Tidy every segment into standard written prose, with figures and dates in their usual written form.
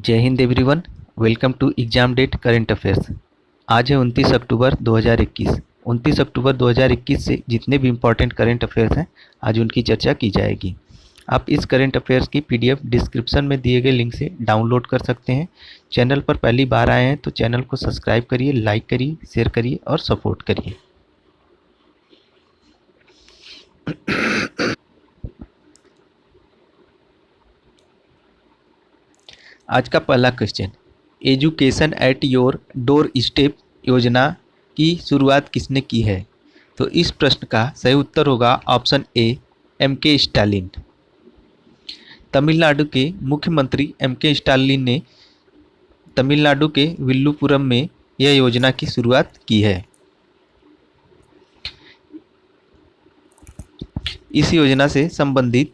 जय Hind everyone. Welcome to exam date current affairs. आज है 29 अक्टूबर 2021। 29 अक्टूबर 2021 से जितने भी इम्पोर्टेंट करंट अफेयर्स हैं आज उनकी चर्चा की जाएगी। आप इस करंट अफेयर्स की पीडीएफ डिस्क्रिप्शन में दिए गए लिंक से डाउनलोड कर सकते हैं। चैनल पर पहली बार आए हैं तो चैनल को सब्सक्राइब करिए, लाइक करिए, शेयर करिए और सपोर्ट करिए। आज का पहला question, education at your door step योजना की शुरुआत किसने की है? तो इस प्रश्न का सही उत्तर होगा ऑप्शन ए, एम के स्टालिन। तमिलनाडु के मुख्यमंत्री एम के स्टालिन ने तमिलनाडु के विल्लुपुरम में यह योजना की शुरुआत की है। इस योजना से संबंधित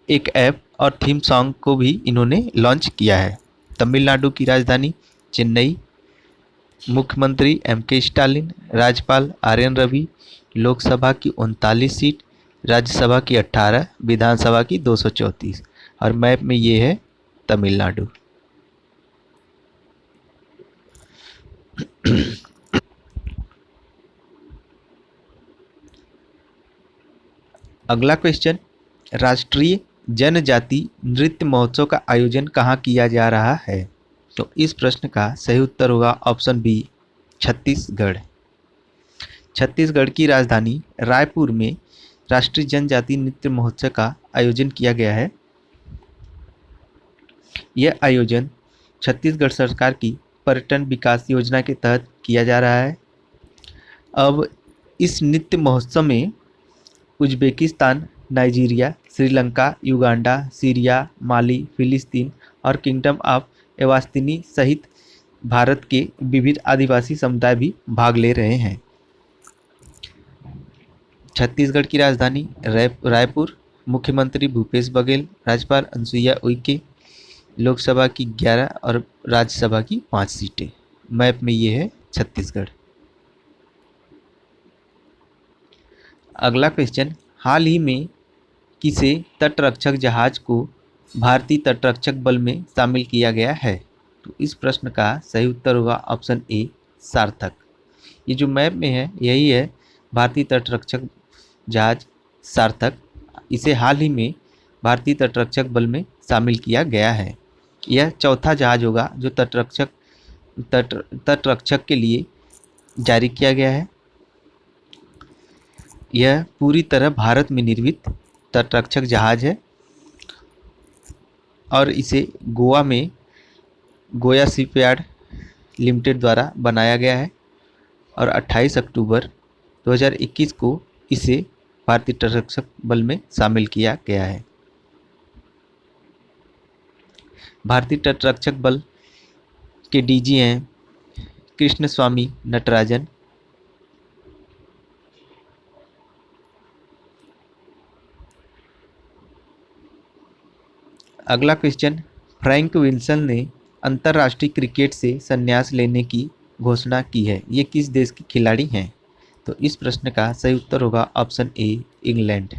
एक ऐप और थीम सॉन्ग को भी इन्होंने लॉन्च किया है। तमिलनाडु की राजधानी चेन्नई, मुख्यमंत्री एम के स्टालिन, राज्यपाल आर एन रवि, लोकसभा की 39 सीट, राज्यसभा की 18, विधानसभा की 234 और मैप में ये है तमिलनाडु। अगला क्वेश्चन, राष्ट्रीय जनजाति नृत्य महोत्सव का आयोजन कहाँ किया जा रहा है? तो इस प्रश्न का सही उत्तर होगा ऑप्शन बी, छत्तीसगढ़। छत्तीसगढ़ की राजधानी रायपुर में राष्ट्रीय जनजाति नृत्य महोत्सव का आयोजन किया गया है। यह आयोजन छत्तीसगढ़ सरकार की पर्यटन विकास योजना के तहत किया जा रहा है। अब इस नृत्य महोत्सव में Uzbekistan, Nigeria, Sri Lanka, Uganda, Syria, Mali, फिलिस्तीन और किंगडम ऑफ एवास्तिनी सहित भारत के विविध आदिवासी समुदाय भी भाग ले रहे हैं। छत्तीसगढ़ की राजधानी रायपुर, मुख्यमंत्री भूपेश बघेल, राज्यपाल अनुसुईया उइके, लोकसभा की 11 और राज्यसभा की 5 सीटें। मैप में ये है छत्तीसगढ़। अगला क्वेश्चन, हाल ही में किसे तटरक्षक जहाज को भारतीय तटरक्षक बल में शामिल किया गया है? तो इस प्रश्न का सही उत्तर होगा ऑप्शन ए, सार्थक। ये जो मैप में है यही है भारतीय तटरक्षक जहाज सार्थक। इसे हाल ही में भारतीय तटरक्षक बल में शामिल किया गया है। यह चौथा जहाज होगा जो तटरक्षक के लिए जारी किया गया है। यह पूरी तरह भारत में निर्मित तटरक्षक जहाज है और इसे गोवा में गोया शिपयार्ड लिमिटेड द्वारा बनाया गया है और 28 अक्टूबर 2021 को इसे भारतीय तटरक्षक बल में शामिल किया गया है। भारतीय तटरक्षक बल के डीजी हैं कृष्ण स्वामी नटराजन। अगला क्वेश्चन, फ्रैंक विल्सन ने अंतर्राष्ट्रीय क्रिकेट से संन्यास लेने की घोषणा की है। ये किस देश के खिलाड़ी हैं? तो इस प्रश्न का सही उत्तर होगा ऑप्शन ए, इंग्लैंड।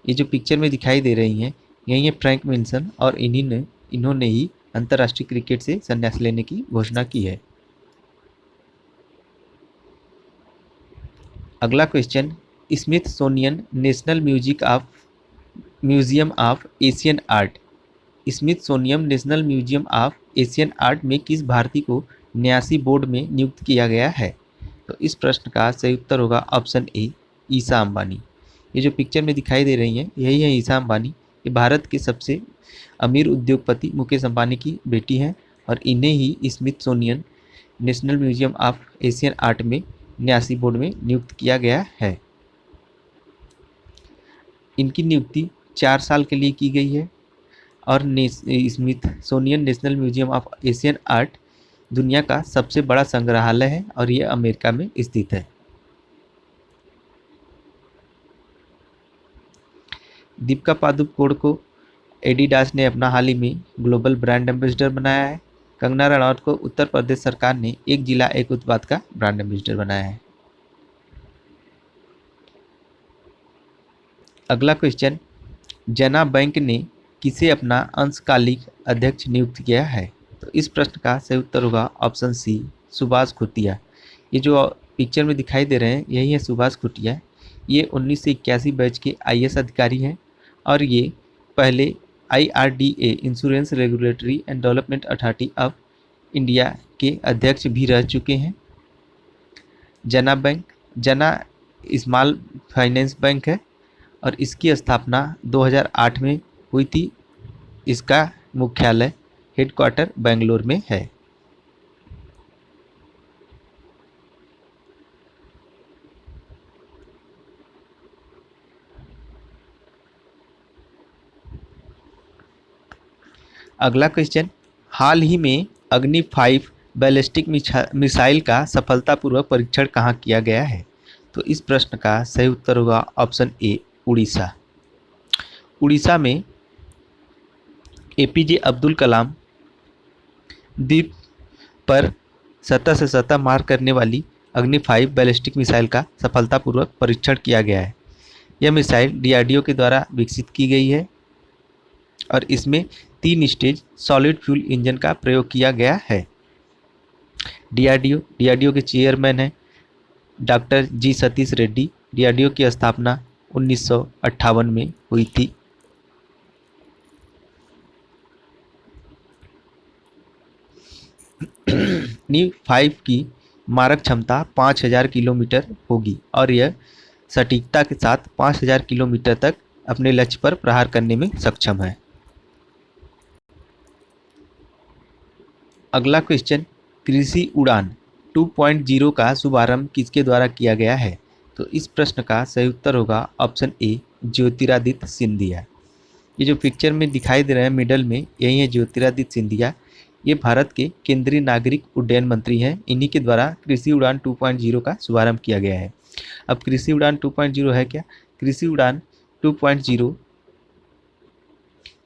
ये जो पिक्चर में दिखाई दे रही हैं यही है फ्रैंक विल्सन और इन्होंने ही अंतर्राष्ट्रीय क्रिकेट से संन्यास लेने की घोषणा की है। अगला question, Smithsonian National Museum of Asian art Smithsonian National Museum of Asian Art में किस भारतीय को न्यासी बोर्ड में नियुक्त किया गया है? तो इस प्रश्न का सही उत्तर होगा ऑप्शन ए, ईशा अंबानी। ये जो पिक्चर में दिखाई दे रही हैं यही है ईशा अंबानी। ये भारत के सबसे अमीर उद्योगपति मुकेश अंबानी की बेटी हैं और इन्हें ही Smithsonian National Museum of Asian Art में न्यासी बोर्ड में नियुक्त किया गया है। इनकी नियुक्ति 4 साल के लिए की गई है और Smithsonian National Museum of Asian art दुनिया का सबसे बड़ा संग्रहालय है और ये अमेरिका में स्थित है। दीपिका पादुकोण को एडिडास ने अपना हाल ही में ग्लोबल ब्रांड एम्बेसडर बनाया है। कंगना रनौत को उत्तर प्रदेश सरकार ने एक जिला एक उत्पाद का ब्रांड एम्बेसडर बनाया है। अगला क्वेश्चन, जना बैंक ने किसे अपना अंशकालिक अध्यक्ष नियुक्त किया है? तो इस प्रश्न का सही उत्तर होगा ऑप्शन सी, सुभाष खुटिया। ये जो पिक्चर में दिखाई दे रहे हैं यही है सुभाष खुटिया। ये 1981 बैच के आईएएस अधिकारी हैं और ये पहले IRDA insurance regulatory and development authority of India के अध्यक्ष भी रह चुके हैं। जना बैंक, जना स्मॉल फाइनेंस बैंक है और इसकी स्थापना 2008 में हुई थी। इसका मुख्यालय हेडक्वार्टर बेंगलोर में है। अगला क्वेश्चन, हाल ही में अग्नि 5 बैलिस्टिक मिसाइल का सफलतापूर्वक परीक्षण कहाँ किया गया है? तो इस प्रश्न का सही उत्तर होगा ऑप्शन ए, उड़ीसा। उड़ीसा में एपीजे अब्दुल कलाम द्वीप पर सतह से सतह मार करने वाली अग्नि 5 बैलिस्टिक मिसाइल का सफलतापूर्वक परीक्षण किया गया है। यह मिसाइल डीआरडीओ के द्वारा विकसित की गई है और इसमें 3 स्टेज सॉलिड फ्यूल इंजन का प्रयोग किया गया है। डीआरडीओ के चेयरमैन हैं डॉक्टर जी सतीश रेड्डी। डीआरडीओ की स्थापना 1958 में हुई थी। नी 5 की मारक क्षमता 5000 किलोमीटर होगी और यह सटीकता के साथ 5000 किलोमीटर तक अपने लक्ष्य पर प्रहार करने में सक्षम है। अगला क्वेश्चन, कृषि उड़ान 2.0 का शुभारंभ किसके द्वारा किया गया है? तो इस प्रश्न का सही उत्तर होगा ऑप्शन ए, ज्योतिरादित्य सिंधिया। ये जो पिक्चर में दिखाई दे रहे हैं मिडल में, यही है ज्योतिरादित्य सिंधिया। ये भारत के केंद्रीय नागरिक उड्डयन मंत्री हैं। इन्हीं के द्वारा कृषि उड़ान 2.0 का शुभारंभ किया गया है। अब कृषि उड़ान 2.0 है क्या? कृषि उड़ान 2.0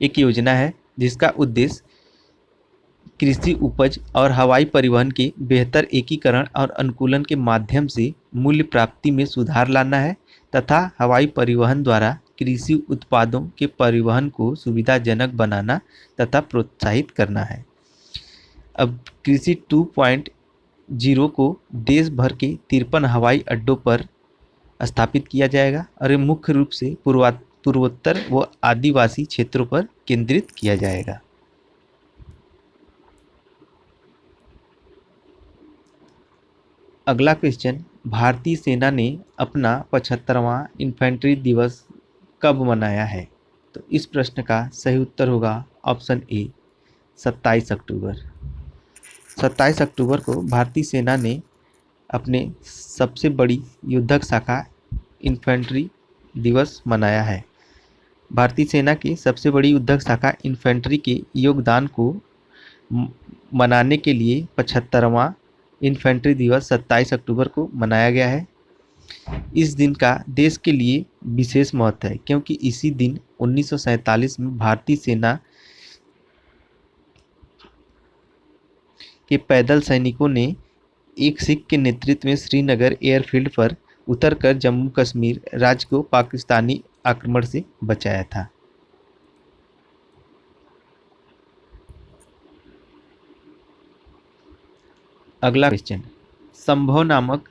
एक योजना है जिसका उद्देश्य कृषि उपज और हवाई परिवहन के बेहतर एकीकरण और अनुकूलन के माध्यम से मूल्य प्राप्ति में सुधार लाना है तथा हवाई परिवहन द्वारा कृषि उत्पादों के परिवहन को सुविधाजनक बनाना तथा प्रोत्साहित करना है। अब कृषि 2.0 को देश भर के 53 हवाई अड्डों पर स्थापित किया जाएगा और ये मुख्य रूप से पूर्वोत्तर व आदिवासी क्षेत्रों पर केंद्रित किया जाएगा। अगला क्वेश्चन, भारतीय सेना ने अपना 75वां इन्फेंट्री दिवस कब मनाया है? तो इस प्रश्न का सही उत्तर होगा ऑप्शन ए, 27 अक्टूबर। 27 अक्टूबर को भारतीय सेना ने अपने सबसे बड़ी युद्धक शाखा इन्फेंट्री दिवस मनाया है। भारतीय सेना की सबसे बड़ी युद्धक शाखा इन्फेंट्री के योगदान को मनाने के लिए 75वां इन्फेंट्री दिवस 27 अक्टूबर को मनाया गया है। इस दिन का देश के लिए विशेष महत्व है क्योंकि इसी दिन 1947 में भारतीय सेना के पैदल सैनिकों ने एक सिख के नेतृत्व में श्रीनगर एयरफील्ड पर उतरकर जम्मू कश्मीर राज्य को पाकिस्तानी आक्रमण से बचाया था। अगला क्वेश्चन, संभव नामक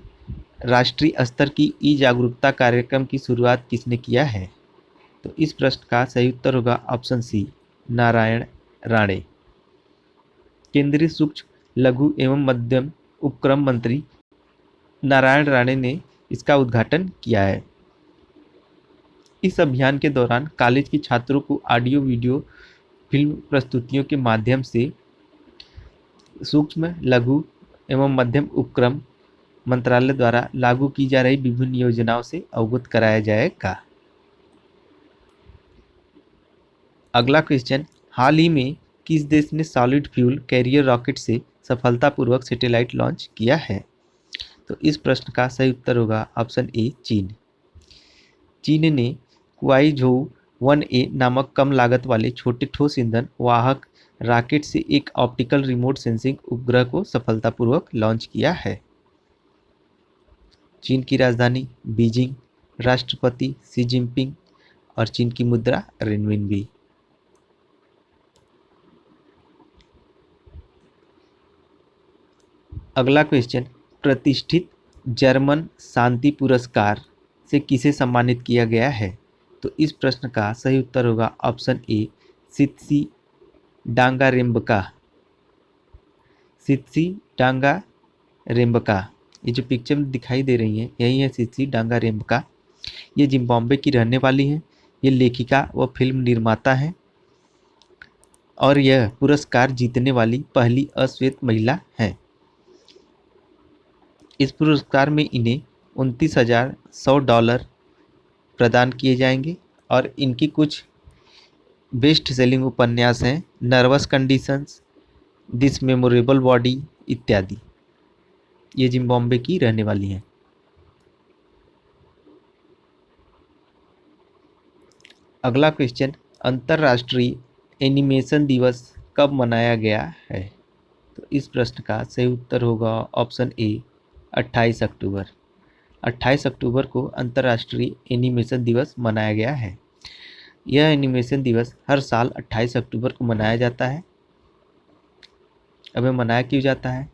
राष्ट्रीय स्तर की ई जागरूकता कार्यक्रम की शुरुआत किसने किया है? तो इस प्रश्न का सही उत्तर होगा ऑप्शन सी, नारायण राणे। केंद्रीय सूक्ष्म लघु एवं मध्यम उपक्रम मंत्री नारायण राणे ने इसका उद्घाटन किया है। इस अभियान के दौरान कॉलेज के छात्रों को ऑडियो वीडियो फिल्म प्रस्तुतियों के माध्यम से सूक्ष्म लघु एवं मध्यम उपक्रम मंत्रालय द्वारा लागू की जा रही विभिन्न योजनाओं से अवगत कराया जाएगा। अगला क्वेश्चन, हाल ही में किस देश ने सॉलिड फ्यूल कैरियर रॉकेट से सफलतापूर्वक सैटेलाइट लॉन्च किया है? तो इस प्रश्न का सही उत्तर होगा ऑप्शन ए, चीन। चीन ने कुआईझोउ 1A नामक कम लागत वाले छोटे ठोस ईंधन वाहक रॉकेट से एक ऑप्टिकल रिमोट सेंसिंग उपग्रह को सफलतापूर्वक लॉन्च किया है। चीन की राजधानी बीजिंग, राष्ट्रपति शी जिनपिंग और चीन की मुद्रा रेनमिनबी। अगला क्वेश्चन, प्रतिष्ठित जर्मन शांति पुरस्कार से किसे सम्मानित किया गया है? तो इस प्रश्न का सही उत्तर होगा ऑप्शन ए, सित्सी डांगा रेम्बका। सित्सी डांगा रेम्बका, ये जो पिक्चर में दिखाई दे रही है यही है सित्सी डांगा रेम्बका। ये जिम्बाब्वे की रहने वाली है। ये लेखिका व फिल्म निर्माता है और यह पुरस्कार जीतने वाली पहली अश्वेत महिला है। इस पुरस्कार में इन्हें $29,100 प्रदान किए जाएंगे और इनकी कुछ बेस्ट सेलिंग उपन्यास हैं nervous conditions, this memorable body इत्यादि। ये जिम्बाब्वे की रहने वाली हैं। अगला क्वेश्चन, अंतर्राष्ट्रीय एनिमेशन दिवस कब मनाया गया है? तो इस प्रश्न का सही उत्तर होगा ऑप्शन ए, 28 अक्टूबर। 28 अक्टूबर को अंतर्राष्ट्रीय एनिमेशन दिवस मनाया गया है। यह एनिमेशन दिवस हर साल 28 अक्टूबर को मनाया जाता है। अब यह मनाया क्यों जाता है?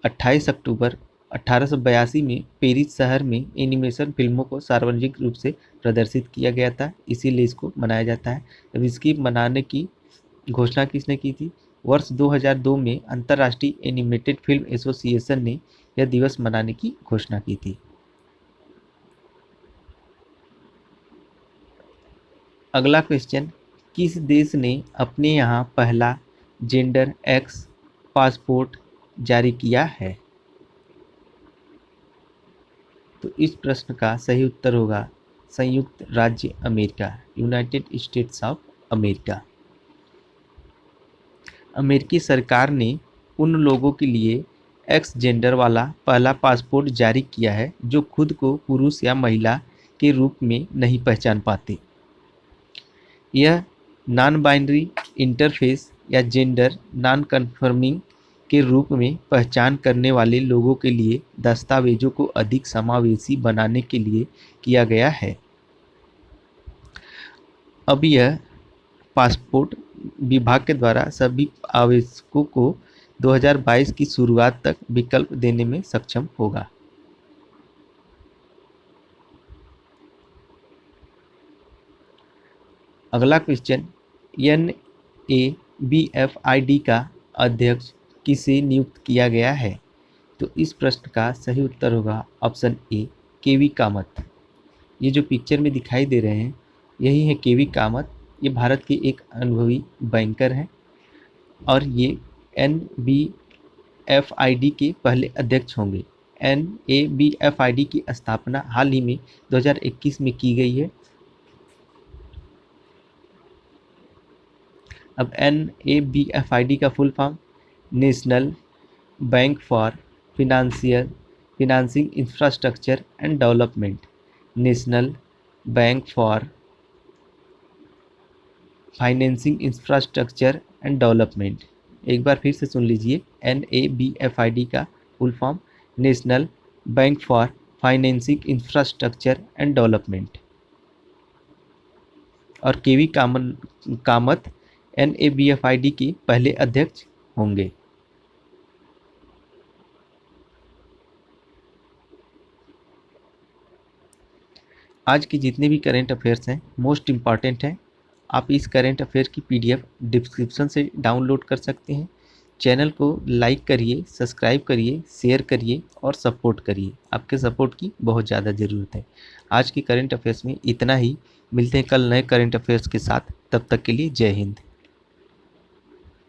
28 अक्टूबर 1882 में पेरिस शहर में एनिमेशन फिल्मों को सार्वजनिक रूप से प्रदर्शित किया गया था, इसीलिए इसको मनाया जाता है। अब इसकी मनाने की घोषणा किसने की थी? वर्ष 2002 में अंतर्राष्ट्रीय एनिमेटेड फिल्म एसोसिएशन ने यह दिवस मनाने की घोषणा की थी। अगला क्वेश्चन, किस देश ने अपने यहाँ पहला जेंडर एक्स पासपोर्ट जारी किया है? तो इस प्रश्न का सही उत्तर होगा संयुक्त राज्य America, United states of America. अमेरिकी सरकार ने उन लोगों के लिए एक्स जेंडर वाला पहला पासपोर्ट जारी किया है जो खुद को पुरुष या महिला के रूप में नहीं पहचान पाते। यह नॉन बाइनरी इंटरफेस या जेंडर नॉन कन्फर्मिंग के रूप में पहचान करने वाले लोगों के लिए दस्तावेजों को अधिक समावेशी बनाने के लिए किया गया है। अब यह पासपोर्ट विभाग के द्वारा सभी आवेदकों को 2022 की शुरुआत तक विकल्प देने में सक्षम होगा। अगला क्वेश्चन, NABFID का अध्यक्ष किसे नियुक्त किया गया है? तो इस प्रश्न का सही उत्तर होगा ऑप्शन ए, केवी कामत। ये जो पिक्चर में दिखाई दे रहे हैं यही है केवी कामत। ये भारत के एक अनुभवी बैंकर हैं और ये NABFID के पहले अध्यक्ष होंगे। NABFID की स्थापना हाल ही में 2021 में की गई है। अब NABFID का full form national bank for financing infrastructure and development, national bank for financing infrastructure and development. एक बार फिर से सुन लीजिए, NABFID का full form national bank for financing infrastructure and development. और केवी कामत NABFID के पहले अध्यक्ष होंगे। आज के जितने भी करेंट अफेयर्स हैं मोस्ट इम्पॉर्टेंट हैं। आप इस करेंट अफेयर की PDF डिस्क्रिप्शन से डाउनलोड कर सकते हैं। चैनल को लाइक करिए, सब्सक्राइब करिए, शेयर करिए और सपोर्ट करिए। आपके सपोर्ट की बहुत ज़्यादा ज़रूरत है। आज के करेंट अफेयर्स में इतना ही। मिलते हैं कल नए करेंट अफेयर्स के साथ। तब तक के लिए जय हिंद।